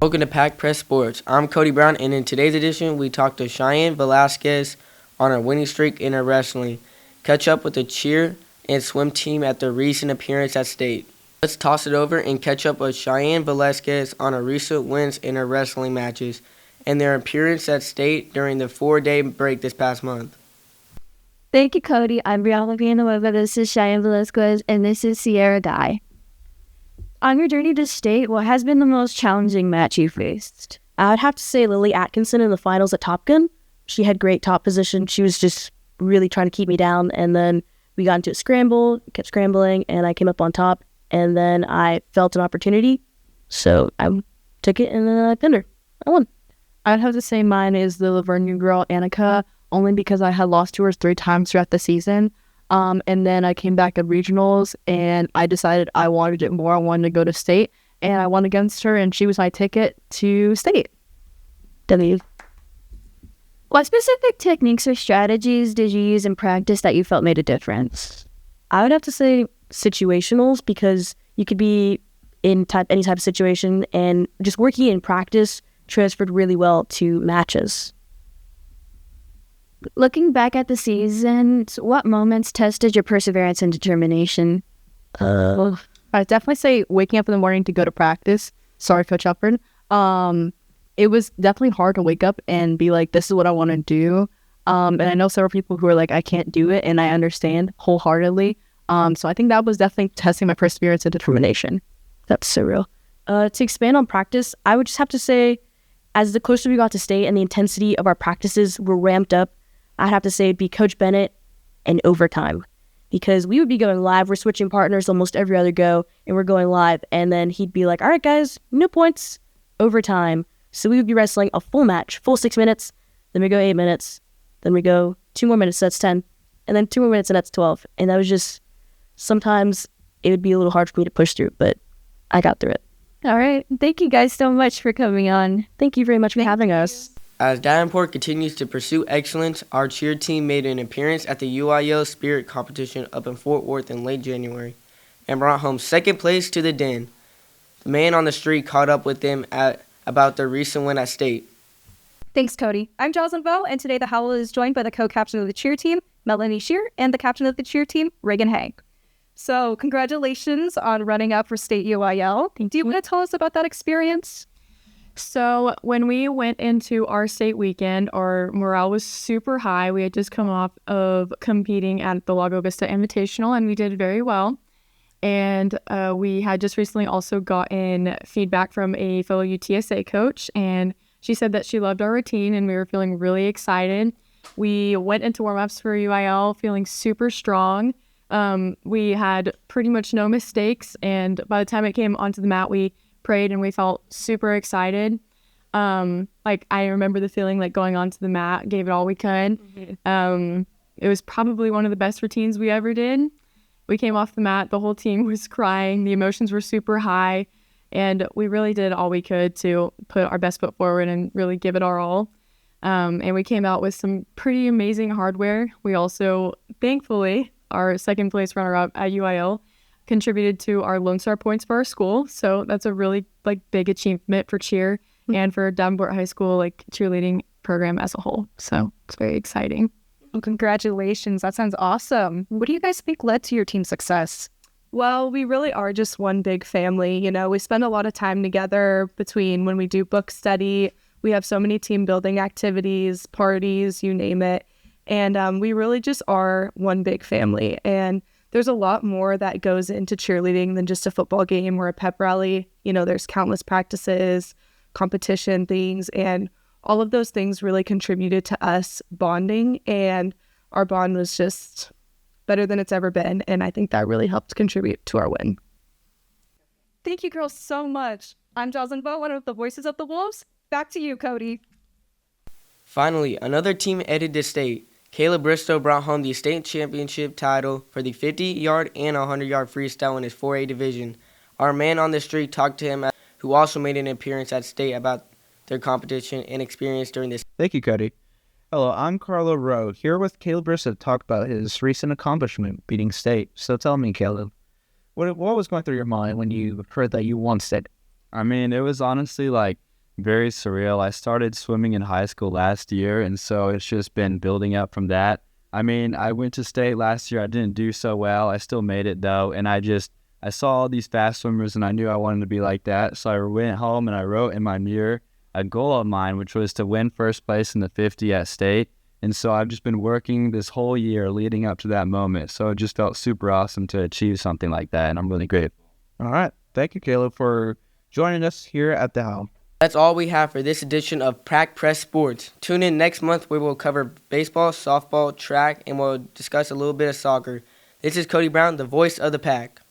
Welcome to Pack Press Sports. I'm Cody Brown, and in today's edition, we talk to Cheyenne Velasquez on her winning streak in her wrestling, catch up with the cheer and swim team at their recent appearance at state. Let's toss it over and catch up with Cheyenne Velasquez on her recent wins in her wrestling matches and their appearance at state during the 4-day break this past month. Thank you, Cody. I'm Brianna Villanova. This is Cheyenne Velasquez, and this is Sierra Dye. On your journey to state, what has been the most challenging match you faced? I'd have to say Lily Atkinson in the finals at Top Gun. She had great top position. She was just really trying to keep me down. And then we got into a scramble, kept scrambling, and I came up on top. And then I felt an opportunity. So I took it, and then I pinned her. I won. I'd have to say mine is the Lavergne girl, Annika, only because I had lost to her 3 times throughout the season. And then I came back at regionals, and I decided I wanted it more. I wanted to go to state, and I won against her, and she was my ticket to state. W. What specific techniques or strategies did you use in practice that you felt made a difference? I would have to say situationals, because you could be in any type of situation, and just working in practice transferred really well to matches. Looking back at the season, what moments tested your perseverance and determination? I'd definitely say waking up in the morning to go to practice. Sorry, Coach Upford. It was definitely hard to wake up and be like, this is what I want to do. And I know several people who are like, I can't do it, and I understand wholeheartedly. So I think that was definitely testing my perseverance and determination. That's so real. To expand on practice, I would just have to say, as the closer we got to state and the intensity of our practices were ramped up, I'd have to say it'd be Coach Bennett and overtime, because we would be going live. We're switching partners almost every other go, and we're going live. And then he'd be like, all right, guys, no points, overtime. So we would be wrestling a full match, full 6 minutes. Then we go 8 minutes. Then we go 2 more minutes, that's 10. And then 2 more minutes, and that's 12. And that was just, sometimes it would be a little hard for me to push through, but I got through it. All right. Thank you guys so much for coming on. Thank you very much for having us. As Davenport continues to pursue excellence, our cheer team made an appearance at the UIL Spirit Competition up in Fort Worth in late January and brought home second place to the Den. The man on the street caught up with them about their recent win at state. Thanks, Cody. I'm Jocelyn Bowe, and today the HOWL is joined by the co-captain of the cheer team, Melanie Shear, and the captain of the cheer team, Reagan Hay. So congratulations on running up for state UIL. Do you want to tell us about that experience? So when we went into our state weekend, our morale was super high. We had just come off of competing at the Lago Vista Invitational, and we did very well. And we had just recently also gotten feedback from a fellow UTSA coach, and she said that she loved our routine, and we were feeling really excited. We went into warm-ups for UIL feeling super strong. We had pretty much no mistakes, and by the time it came onto the mat, we prayed and we felt super excited. Like I remember the feeling like going onto the mat, gave it all we could. It was probably one of the best routines we ever did. We came off the mat, the whole team was crying, the emotions were super high, and we really did all we could to put our best foot forward and really give it our all. And we came out with some pretty amazing hardware. We also, thankfully, our second place runner-up at UIL contributed to our Lone Star points for our school. So that's a really big achievement for cheer and for Davenport High School cheerleading program as a whole. So it's very exciting. Well, congratulations. That sounds awesome. What do you guys think led to your team's success? Well, we really are just one big family. You know, we spend a lot of time together between when we do book study. We have so many team building activities, parties, you name it. And we really just are one big family. And there's a lot more that goes into cheerleading than just a football game or a pep rally. You know, there's countless practices, competition things, and all of those things really contributed to us bonding. And our bond was just better than it's ever been. And I think that really helped contribute to our win. Thank you girls so much. I'm Jocelyn Bowe, one of the voices of the Wolves. Back to you, Cody. Finally, another team headed to state. Caleb Bristow brought home the state championship title for the 50-yard and 100-yard freestyle in his 4A division. Our man on the street talked to him, who also made an appearance at state, about their competition and experience during this. Thank you, Cody. Hello, I'm Carlo Rowe, here with Caleb Bristow to talk about his recent accomplishment, beating state. So tell me, Caleb, what was going through your mind when you heard that you won state? I mean, it was honestly like very surreal. I started swimming in high school last year, and so it's just been building up from that. I mean, I went to state last year. I didn't do so well. I still made it though, and I saw all these fast swimmers, and I knew I wanted to be like that. So I went home and I wrote in my mirror a goal of mine, which was to win first place in the 50 at state. And so I've just been working this whole year leading up to that moment. So it just felt super awesome to achieve something like that, and I'm really grateful. All right. Thank you, Caleb, for joining us here at the HOWL. That's all we have for this edition of Prac Press Sports. Tune in next month where we'll cover baseball, softball, track, and we'll discuss a little bit of soccer. This is Cody Brown, the voice of the Pack.